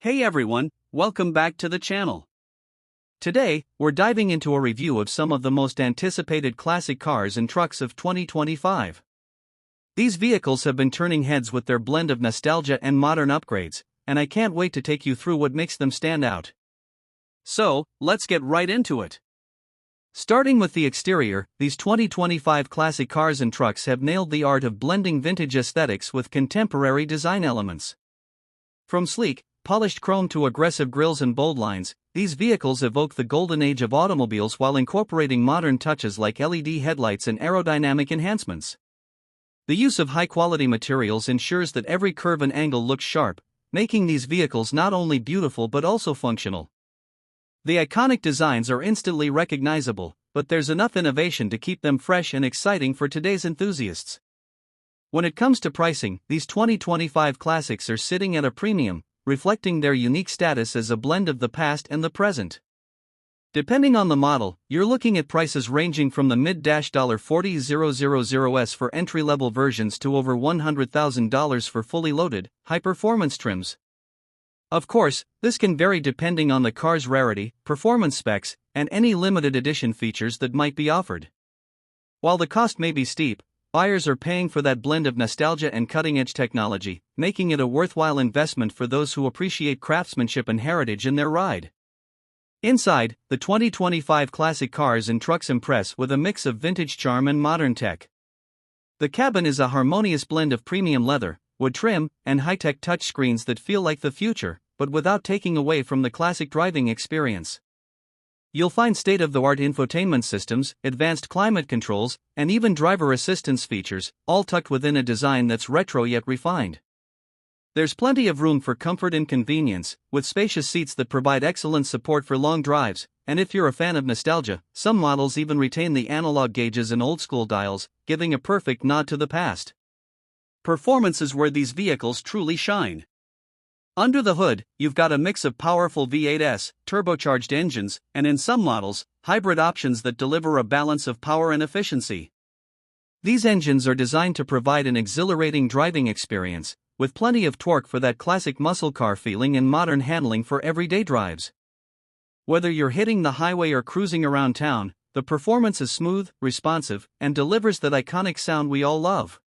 Hey everyone, welcome back to the channel. Today, we're diving into a review of some of the most anticipated classic cars and trucks of 2025. These vehicles have been turning heads with their blend of nostalgia and modern upgrades, and I can't wait to take you through what makes them stand out. So, let's get right into it. Starting with the exterior, these 2025 classic cars and trucks have nailed the art of blending vintage aesthetics with contemporary design elements. From sleek, polished chrome to aggressive grilles and bold lines, these vehicles evoke the golden age of automobiles while incorporating modern touches like LED headlights and aerodynamic enhancements. The use of high-quality materials ensures that every curve and angle looks sharp, making these vehicles not only beautiful but also functional. The iconic designs are instantly recognizable, but there's enough innovation to keep them fresh and exciting for today's enthusiasts. When it comes to pricing, these 2025 classics are sitting at a premium, reflecting their unique status as a blend of the past and the present. Depending on the model, you're looking at prices ranging from the mid-$40,000s for entry-level versions to over $100,000 for fully loaded, high-performance trims. Of course, this can vary depending on the car's rarity, performance specs, and any limited edition features that might be offered. While the cost may be steep, buyers are paying for that blend of nostalgia and cutting-edge technology, making it a worthwhile investment for those who appreciate craftsmanship and heritage in their ride. Inside, the 2025 classic cars and trucks impress with a mix of vintage charm and modern tech. The cabin is a harmonious blend of premium leather, wood trim, and high-tech touchscreens that feel like the future, but without taking away from the classic driving experience. You'll find state-of-the-art infotainment systems, advanced climate controls, and even driver assistance features, all tucked within a design that's retro yet refined. There's plenty of room for comfort and convenience, with spacious seats that provide excellent support for long drives, and if you're a fan of nostalgia, some models even retain the analog gauges and old-school dials, giving a perfect nod to the past. Performance is where these vehicles truly shine. Under the hood, you've got a mix of powerful V8s, turbocharged engines, and in some models, hybrid options that deliver a balance of power and efficiency. These engines are designed to provide an exhilarating driving experience, with plenty of torque for that classic muscle car feeling and modern handling for everyday drives. Whether you're hitting the highway or cruising around town, the performance is smooth, responsive, and delivers that iconic sound we all love.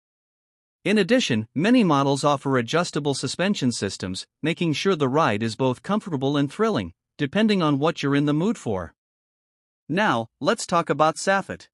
In addition, many models offer adjustable suspension systems, making sure the ride is both comfortable and thrilling, depending on what you're in the mood for. Now, let's talk about Safet.